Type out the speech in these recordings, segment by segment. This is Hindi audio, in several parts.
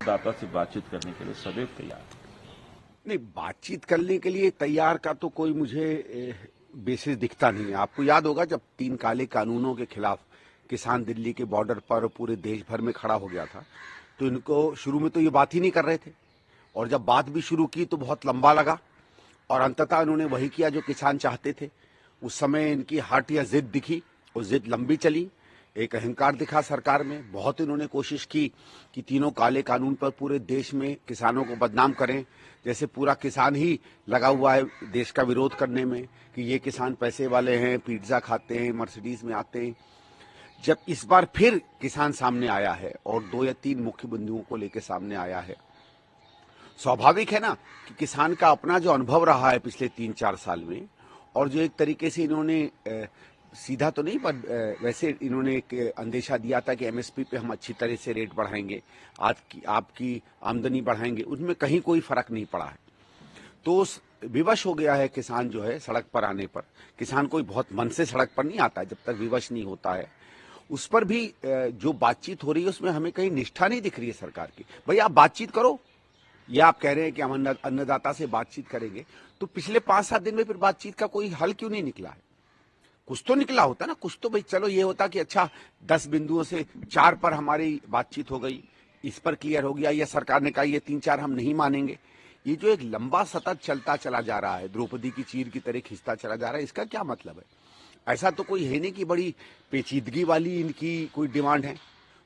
दाता से बातचीत करने के लिए सदैव तैयार। नहीं, बातचीत करने के लिए तैयार का तो कोई मुझे बेसिस दिखता नहीं है। आपको याद होगा जब 3 काले कानूनों के खिलाफ किसान दिल्ली के बॉर्डर पर पूरे देश भर में खड़ा हो गया था, तो इनको शुरू में तो ये बात ही नहीं कर रहे थे, और जब बात भी शुरू की तो बहुत लंबा लगा, और अंततः इन्होंने वही किया जो किसान चाहते थे। उस समय इनकी हट या जिद दिखी, वो जिद लंबी चली, एक अहंकार दिखा सरकार में। बहुत इन्होंने कोशिश की कि तीनों काले कानून पर पूरे देश में किसानों को बदनाम करें, जैसे पूरा किसान ही लगा हुआ है देश का विरोध करने में कि ये किसान पैसे वाले हैं, पिज्जा खाते हैं, मर्सिडीज में आते हैं। जब इस बार फिर किसान सामने आया है और 2 या 3 मुख्य बिंदुओं को लेकर सामने आया है, स्वाभाविक है ना कि किसान का अपना जो अनुभव रहा है पिछले 3-4 साल में, और जो एक तरीके से इन्होंने सीधा तो नहीं पर वैसे इन्होंने एक अंदेशा दिया था कि एमएसपी पे हम अच्छी तरह से रेट बढ़ाएंगे, आपकी आमदनी बढ़ाएंगे, उसमें कहीं कोई फर्क नहीं पड़ा है। तो विवश हो गया है किसान जो है सड़क पर आने पर। किसान कोई बहुत मन से सड़क पर नहीं आता है जब तक विवश नहीं होता है। उस पर भी जो बातचीत हो रही है उसमें हमें कहीं निष्ठा नहीं दिख रही है सरकार की। भाई आप बातचीत करो, या आप कह रहे हैं कि हम अन्नदाता से बातचीत करेंगे, तो पिछले 5-7 दिन में फिर बातचीत का कोई हल क्यों नहीं निकला है? कुछ तो निकला होता ना, कुछ तो भाई चलो ये होता कि अच्छा 10 बिंदुओं से 4 पर हमारी बातचीत हो गई, इस पर क्लियर हो गया, या सरकार ने कहा ये 3-4 हम नहीं मानेंगे। ये जो एक लंबा सतत चलता चला जा रहा है, द्रौपदी की चीर की तरह खिंचता चला जा रहा है, इसका क्या मतलब है? ऐसा तो कोई है नहीं कि बड़ी पेचीदगी वाली इनकी कोई डिमांड है।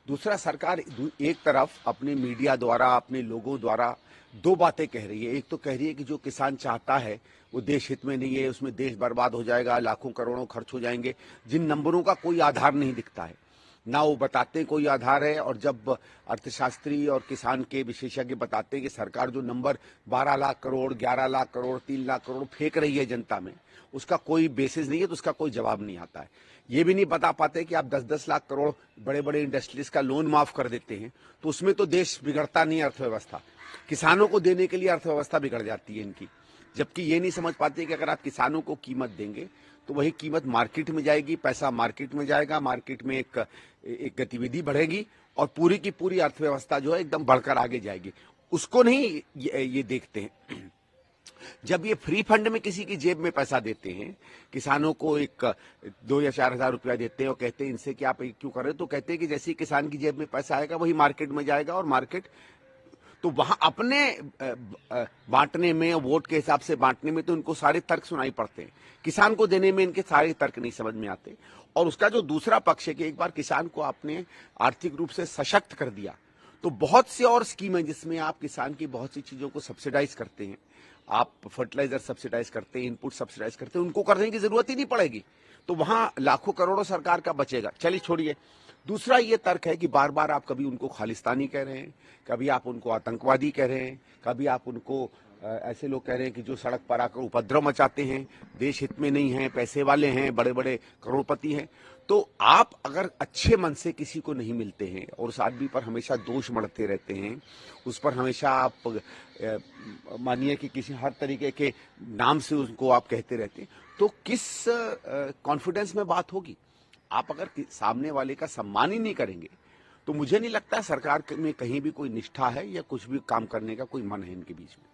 दूसरा, सरकार एक तरफ अपने मीडिया द्वारा, अपने लोगों द्वारा 2 बातें कह रही है। एक तो कह रही है कि जो किसान चाहता है वो देश हित में नहीं है, उसमें देश बर्बाद हो जाएगा, लाखों करोड़ों खर्च हो जाएंगे, जिन नंबरों का कोई आधार नहीं दिखता है, ना वो बताते कोई आधार है। और जब अर्थशास्त्री और किसान के विशेषज्ञ बताते हैं कि सरकार जो नंबर 12 लाख करोड़, 11 लाख करोड़, 3 लाख करोड़ फेंक रही है जनता में, उसका कोई बेसिस नहीं है, तो उसका कोई जवाब नहीं आता है। ये भी नहीं बता पाते कि आप 10-10 लाख करोड़ बड़े बड़े इंडस्ट्रीज का लोन माफ कर देते हैं, तो उसमें तो देश बिगड़ता नहीं, अर्थव्यवस्था किसानों को देने के लिए अर्थव्यवस्था बिगड़ जाती है इनकी। जबकि ये नहीं समझ पाते कि अगर आप किसानों को कीमत देंगे तो वही कीमत मार्केट में जाएगी, पैसा मार्केट में जाएगा, मार्केट में एक गतिविधि बढ़ेगी, और पूरी की पूरी अर्थव्यवस्था जो है एकदम बढ़कर आगे जाएगी। उसको नहीं ये देखते हैं। जब ये फ्री फंड में किसी की जेब में पैसा देते हैं, किसानों को एक 2 या 4 हजार रुपया देते हैं और कहते हैं इनसे कि आप क्यों कर रहे हो, तो कहते हैं कि जैसे ही किसान की जेब में पैसा आएगा वही मार्केट में जाएगा, और मार्केट तो वहां अपने बांटने में, वोट के हिसाब से बांटने में तो उनको सारे तर्क सुनाई पड़ते हैं, किसान को देने में इनके सारे तर्क नहीं समझ में आते। और उसका जो दूसरा पक्ष है कि एक बार किसान को आपने आर्थिक रूप से सशक्त कर दिया तो बहुत सी और स्कीम है जिसमें आप किसान की बहुत सी चीजों को सब्सिडाइज करते हैं। आप फर्टिलाइजर सब्सिडाइज करते हैं, इनपुट सब्सिडाइज करते हैं, उनको करने की जरूरत ही नहीं पड़ेगी, तो वहां लाखों करोड़ों सरकार का बचेगा। चलिए छोड़िए। दूसरा ये तर्क है कि बार बार आप कभी उनको खालिस्तानी कह रहे हैं, कभी आप उनको आतंकवादी कह रहे हैं, कभी आप उनको ऐसे लोग कह रहे हैं कि जो सड़क पर आकर उपद्रव मचाते हैं, देश हित में नहीं है, पैसे वाले हैं, बड़े बड़े करोड़पति हैं। तो आप अगर अच्छे मन से किसी को नहीं मिलते हैं और उस आदमी पर हमेशा दोष मढ़ते रहते हैं, उस पर हमेशा आप मानिए कि किसी हर तरीके के नाम से उनको आप कहते रहते हैं, तो किस कॉन्फिडेंस में बात होगी? आप अगर सामने वाले का सम्मान ही नहीं करेंगे तो मुझे नहीं लगता सरकार में कहीं भी कोई निष्ठा है या कुछ भी काम करने का कोई मन है इनके बीच में।